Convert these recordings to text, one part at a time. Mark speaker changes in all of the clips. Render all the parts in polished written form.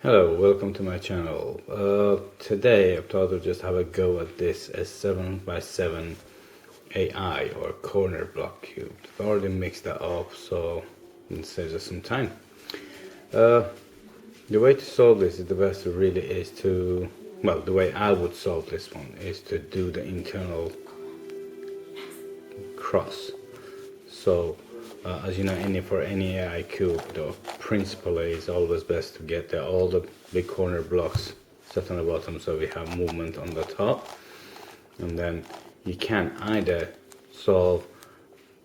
Speaker 1: Hello, welcome to my channel. Today I thought I'd just have a go at this S7x7 AI or corner block cube. I've already mixed that up, so it saves us some time. The way to solve this is the best really is to, well, the way I would solve this one is to do the internal cross. So as you know, for any AI cube, the principle is always best to get all the big corner blocks set on the bottom so we have movement on the top. And then you can either solve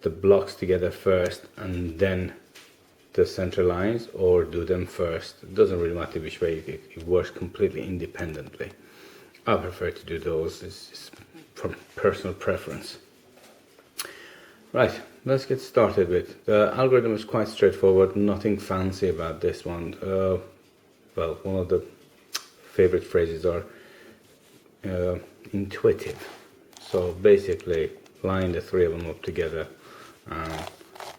Speaker 1: the blocks together first and then the center lines, or do them first. It doesn't really matter which way, it works completely independently. I prefer to do those, it's from personal preference. Right, let's get started with the algorithm. Is quite straightforward, nothing fancy about this one. Well, one of the favorite phrases are intuitive. So basically line the three of them up together and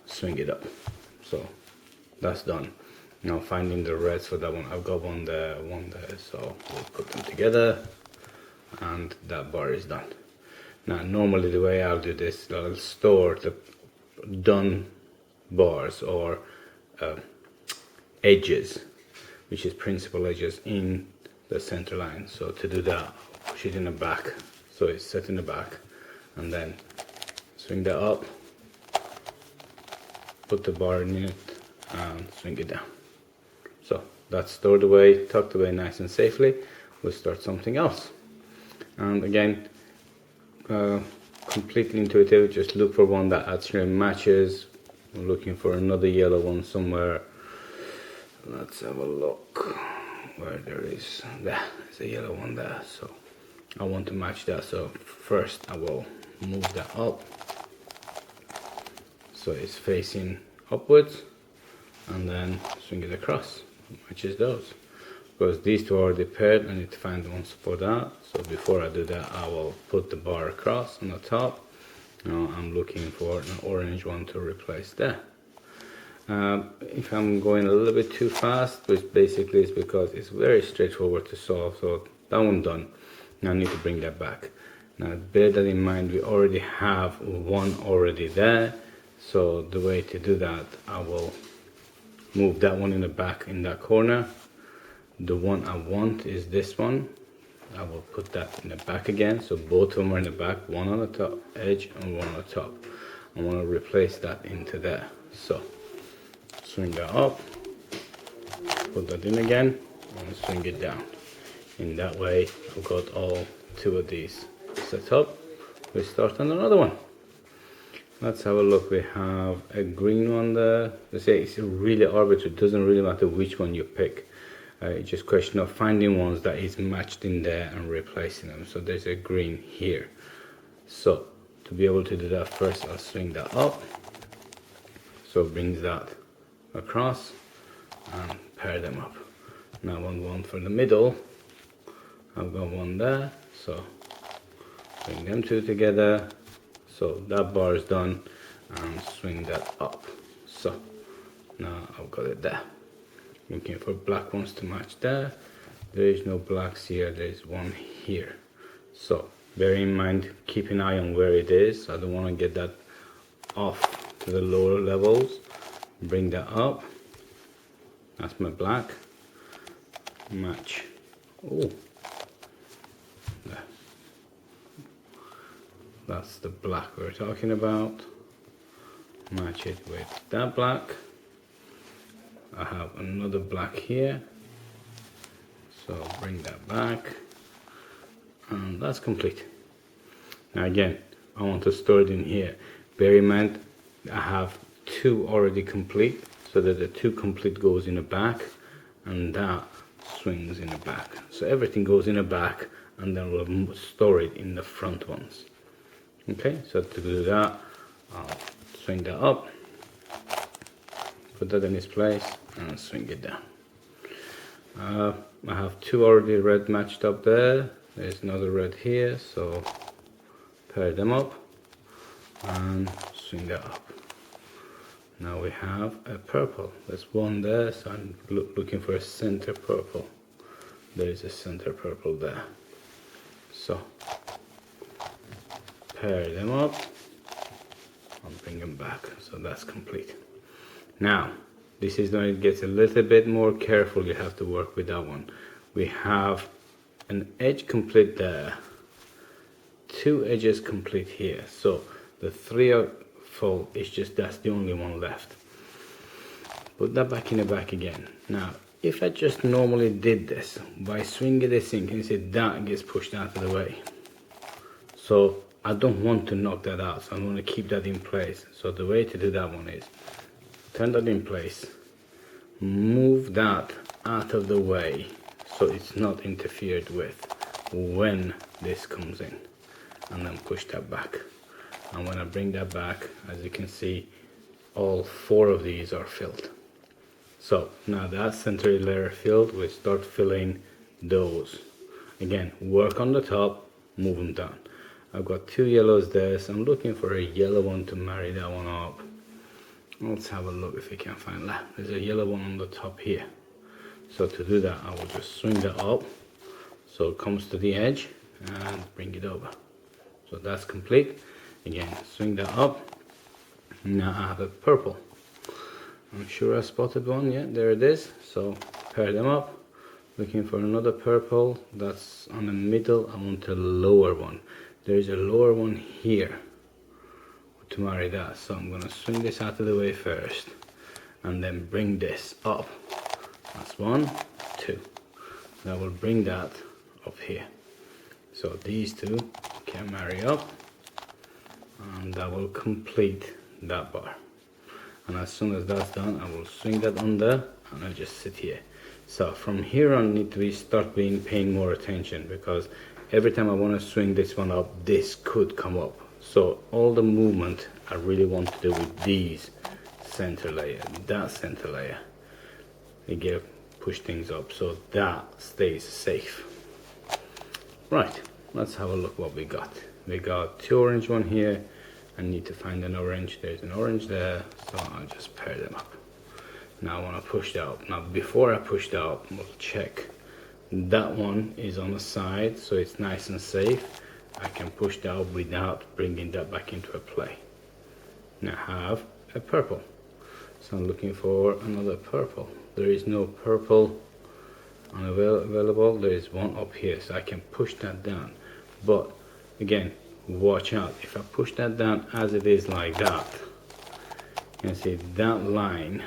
Speaker 1: swing it up. So that's done. Now finding the reds for that one, I've got one there, so we'll put them together and that bar is done. Now normally the way I'll do this, I'll store the done bars or edges, which is principal edges, in the center line. So to do that, I'll push it in the back, so it's set in the back, and then swing that up, put the bar in it and swing it down. So that's stored away, tucked away nice and safely. We'll start something else. And again, completely intuitive, just look for one that actually matches. I'm looking for another yellow one somewhere. Let's have a look where there is. There's a yellow one there, so I want to match that. So first I will move that up so it's facing upwards, and then swing it across, matches those. Because these two are already paired, I need to find ones for that. So before I do that, I will put the bar across on the top. Now I'm looking for an orange one to replace that. If I'm going a little bit too fast, which basically is because it's very straightforward to solve, so that one done. Now I need to bring that back. Now bear that in mind, we already have one already there. So the way to do that, I will move that one in the back in that corner. The one I want is this one. I will put that in the back again, so both of them are in the back, one on the top edge and one on the top. I want to replace that into there. So swing that up, put that in again, and swing it down. In that way, I've got all two of these set up. We start on another one. Let's have a look. We have a green one there. Let's say it's really arbitrary, it doesn't really matter which one you pick. It's just a question of finding ones that is matched in there and replacing them. So there's a green here. So to be able to do that, first I'll swing that up. So it brings that across and pair them up. Now I want one for the middle. I've got one there. So bring them two together. So that bar is done, and swing that up. So now I've got it there. Looking for black ones to match there. There is no blacks here, there is one here. So bear in mind, keep an eye on where it is. I don't want to get that off to the lower levels. Bring that up. That's my black. Match. Oh, that's the black we're talking about. Match it with that black. I have another black here, so bring that back, and that's complete. Now again, I want to store it in here. Bear in mind, I have two already complete, so that the two complete goes in the back, and that swings in the back. So everything goes in the back, and then we'll store it in the front ones. Okay, so to do that, I'll swing that up, put that in its place, and swing it down. I have two already red matched up there. There's another red here, so pair them up and swing that up. Now we have a purple. There's one there, so I'm looking for a center purple. There is a center purple there. So pair them up and bring them back. So that's complete. Now this is when it gets a little bit more careful. You have to work with that one. We have an edge complete there, two edges complete here. So the three are full. It's just that's the only one left. Put that back in the back again. Now if I just normally did this by swinging this in, can you see that gets pushed out of the way? So I don't want to knock that out, so I'm going to keep that in place. So the way to do that one is turn that in place, move that out of the way so it's not interfered with when this comes in, and then push that back. And when I bring that back, as you can see, all four of these are filled. So now that center layer filled, we start filling those. Again, work on the top, move them down. I've got two yellows there, so I'm looking for a yellow one to marry that one up. Let's have a look if we can find that. There's a yellow one on the top here. So to do that, I will just swing that up so it comes to the edge and bring it over. So that's complete. Again, swing that up. Now I have a purple. I'm sure I spotted one. Yeah, there it is. So pair them up. Looking for another purple that's on the middle. I want a lower one. There is a lower one here to marry that. So I'm gonna swing this out of the way first and then bring this up. That's one, two. That will bring that up here. So these two can marry up, and that will complete that bar. And as soon as that's done, I will swing that under and I'll just sit here. So from here on, need to start paying more attention, because every time I want to swing this one up, this could come up. So all the movement I really want to do with these center layer, that center layer, again, push things up so that stays safe. Right, let's have a look what we got. We got two orange one here. I need to find an orange. There's an orange there, so I'll just pair them up. Now I want to push that up. Now before I push that up, we'll check that one is on the side, so it's nice and safe. I can push that up without bringing that back into a play. Now I have a purple, so I'm looking for another purple. There is no purple available. There is one up here, so I can push that down. But again, watch out. If I push that down as it is like that, you can see that line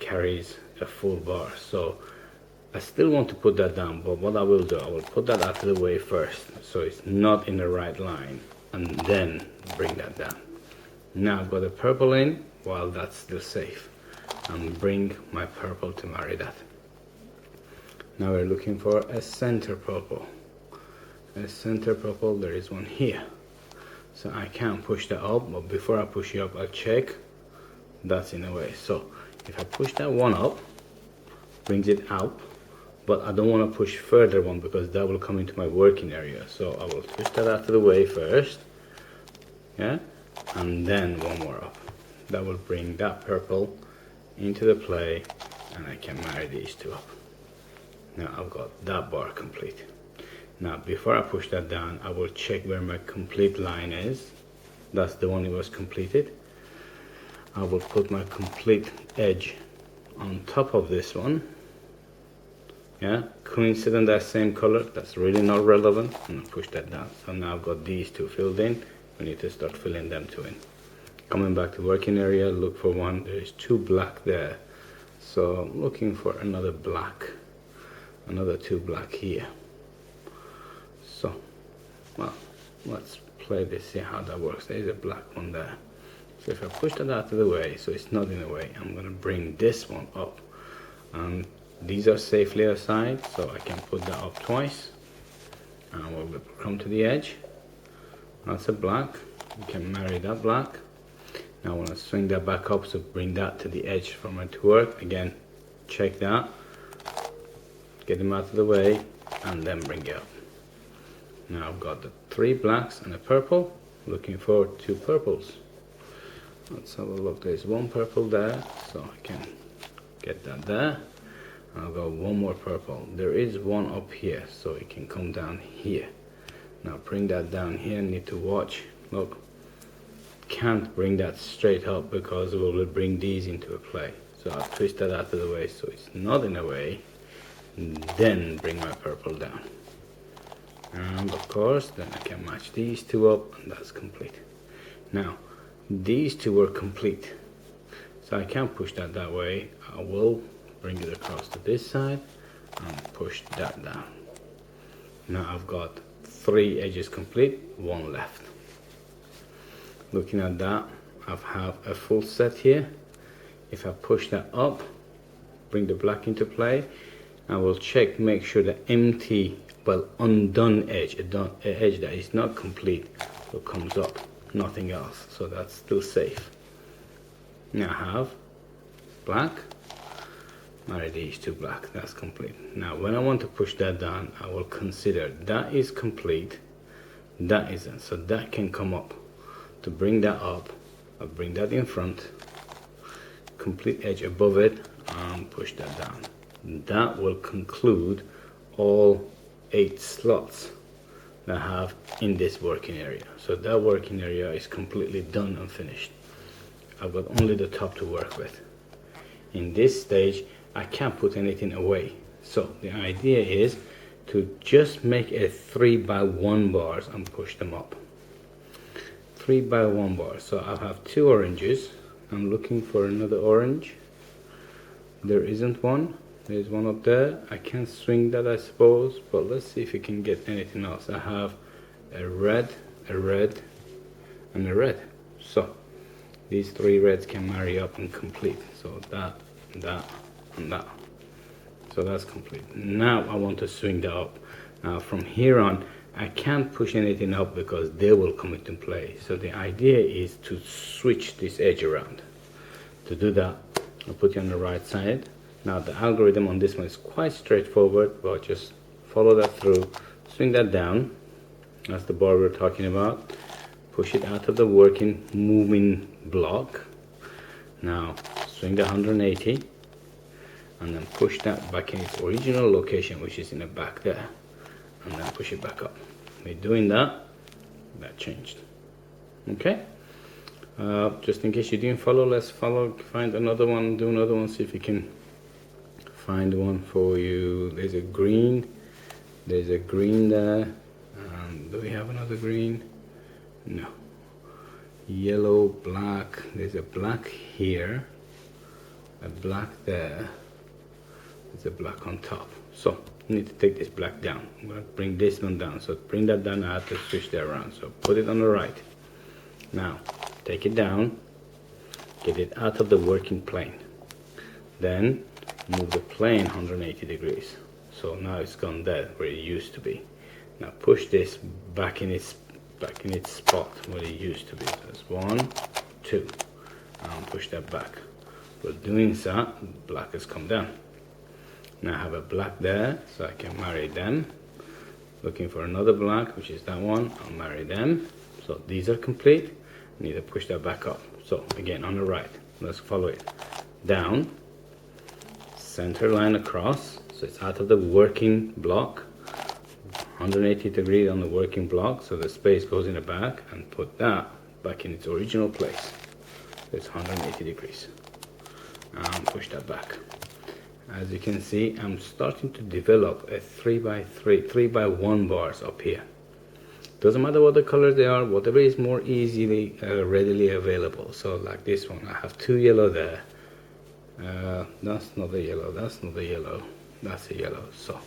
Speaker 1: carries a full bar. So I still want to put that down, but what I will do, I will put that out of the way first so it's not in the right line, and then bring that down. Now I've got a purple in while that's still safe, and bring my purple to marry that. Now we're looking for a center purple. A center purple, there is one here. So I can push that up, but before I push it up, I'll check that's in the way. So if I push that one up, brings it out, but I don't want to push further one because that will come into my working area. So I will push that out of the way first, yeah, and then one more up. That will bring that purple into the play, and I can marry these two up. Now I've got that bar complete. Now before I push that down, I will check where my complete line is. That's the one that was completed. I will put my complete edge on top of this one. Yeah, coincident that same color, that's really not relevant. I'm gonna push that down. So now I've got these two filled in. We need to start filling them two in. Coming back to working area, look for one. There is two black there. So I'm looking for another black. Another two black here. So, well, let's play this, see how that works. There's a black one there. So if I push that out of the way, so it's not in the way, I'm gonna bring this one up. And these are safely aside, so I can put that up twice. And we'll come to the edge. That's a black. You can marry that black. Now I want to swing that back up, so bring that to the edge for my to work. Again, check that. Get them out of the way, and then bring it up. Now I've got the three blacks and a purple. Looking for two purples. Let's have a look. There's one purple there, so I can get that there. I'll go one more purple. There is one up here, so it can come down here. Now bring that down here. Need to watch. Look, can't bring that straight up because it will bring these into a play. So I'll twist that out of the way so it's not in a way. Then bring my purple down. And of course, then I can match these two up, and that's complete. Now, these two are complete, so I can't push that way. I will bring it across to this side and push that down. Now I've got 3 edges complete, 1 left. Looking at that, I have a full set here. If I push that up, bring the black into play, I will check, make sure the empty, well, undone edge, an edge that is not complete, so comes up, nothing else, so that's still safe. Now I have black, marry these two black, that's complete. Now when I want to push that down, I will consider that is complete, that isn't, so that can come up. To bring that up, I'll bring that in front, complete edge above it, and push that down. That will conclude all 8 slots that I have in this working area. So that working area is completely done and finished. I've got only the top to work with. In this stage, I can't put anything away. So the idea is to just make a 3x1 bars and push them up. 3x1 bars. So I have 2 oranges. I'm looking for another orange. There isn't one. There's one up there. I can't swing that, I suppose, but let's see if we can get anything else. I have a red, and a red. So these 3 reds can marry up and complete. So that, and that. So that's complete. Now I want to swing that up. Now from here on, I can't push anything up because they will come into play. So the idea is to switch this edge around. To do that, I'll put you on the right side. Now the algorithm on this one is quite straightforward, but just follow that through, swing that down, that's the bar we're talking about, push it out of the working moving block. Now swing the 180 and then push that back in its original location, which is in the back there, and then push it back up. We're doing that, that changed. Okay, just in case you didn't follow, let's find another one, do another one, see if we can find one for you. There's a green there. Do we have another green? No. Yellow, black. There's a black here, a black there, there's a black on top. So you need to take this black down. I'm going to bring this one down, so bring that down. I have to switch that around, so put it on the right. Now take it down, get it out of the working plane, then move the plane 180 degrees. So now it's gone there where it used to be. Now push this back in its spot where it used to be. That's 1, 2, and push that back. But doing that, black has come down. Now I have a black there, so I can marry them. Looking for another black, which is that one. I'll marry them. So these are complete. I need to push that back up. So again on the right, let's follow it down. Center line across, so it's out of the working block, 180 degrees on the working block, so the space goes in the back, and put that back in its original place. It's 180 degrees, and push that back. As you can see, I'm starting to develop a 3x1 bars up here. Doesn't matter what the colors they are, whatever is more easily readily available. So like this one, I have 2 yellow there. That's not a yellow, that's not a yellow, that's a yellow. So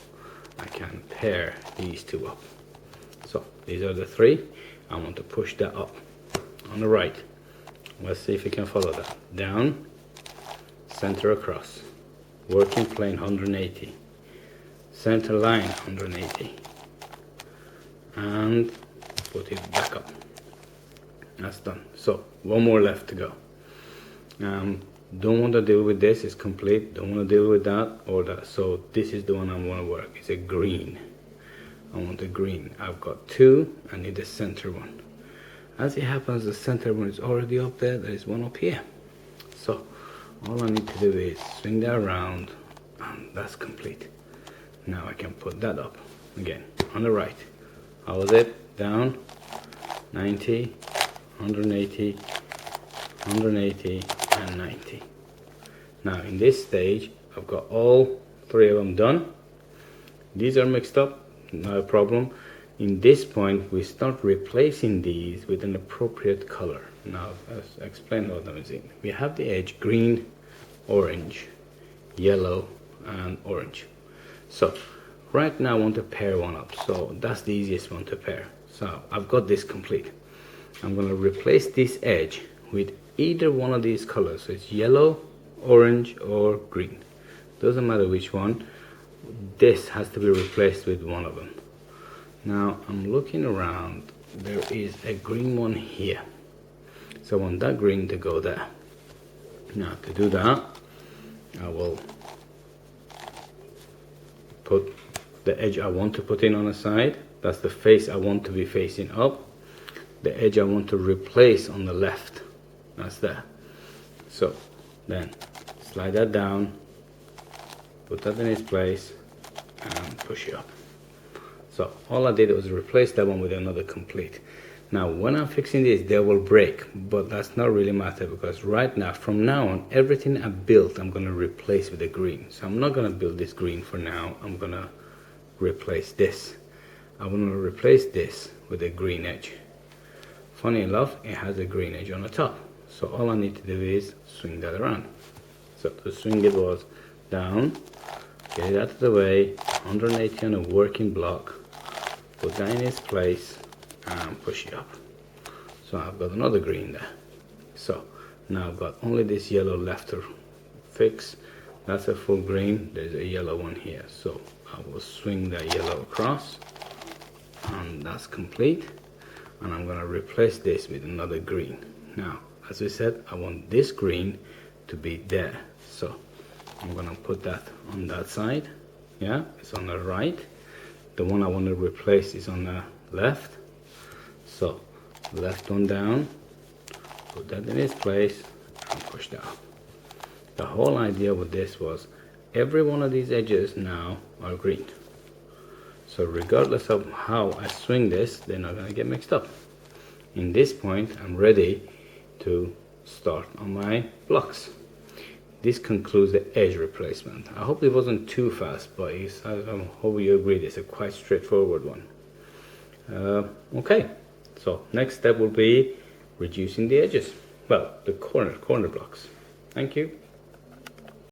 Speaker 1: I can pair these 2 up. So these are the 3. I want to push that up on the right. Let's see if we can follow that. Down, center across, working plane 180, center line 180, and put it back up. That's done. So one more left to go. Don't want to deal with this, it's complete. Don't want to deal with that or that. So this is the one I want to work. It's a green. I want a green. I've got 2. I need the center one. As it happens, the center one is already up there. There is one up here. So all I need to do is swing that around, and that's complete. Now I can put that up again on the right. How was it? Down, 90, 180, 180, and 90. Now in this stage, I've got all three of them done. These are mixed up, no problem. In this point, we start replacing these with an appropriate color. Now, let's explain what I'm using. We have the edge green, orange, yellow, and orange. So, right now I want to pair one up. So, that's the easiest one to pair. So, I've got this complete. I'm going to replace this edge with either one of these colors. So, it's yellow, orange, or green. Doesn't matter which one. This has to be replaced with one of them. Now I'm looking around, there is a green one here, so I want that green to go there. Now to do that, I will put the edge I want to put in on the side. That's the face I want to be facing up. The edge I want to replace on the left, that's there. So then slide that down, put that in its place, and push it up. So all I did was replace that one with another complete. Now when I'm fixing this, they will break, but that's not really matter, because right now, from now on, everything I built I'm going to replace with a green. So I'm not going to build this green for now. I'm going to replace this. I'm going to replace this with a green edge. Funny enough, it has a green edge on the top. So all I need to do is swing that around. So to swing it was down, get it out of the way, 180 on a working block, put that in its place, and push it up. So I've got another green there. So now I've got only this yellow left to fix. That's a full green. There's a yellow one here. So I will swing that yellow across, and that's complete. And I'm going to replace this with another green. Now, as we said, I want this green to be there. So I'm going to put that on that side. Yeah, it's on the right. The one I want to replace is on the left. So left one down, put that in its place, and push that up. The whole idea with this was every one of these edges now are green. So regardless of how I swing this, they're not going to get mixed up. In this point, I'm ready to start on my blocks. This concludes the edge replacement. I hope it wasn't too fast, but I hope you agree it's a quite straightforward one. Okay, so next step will be reducing the edges. Well, the corner blocks. Thank you.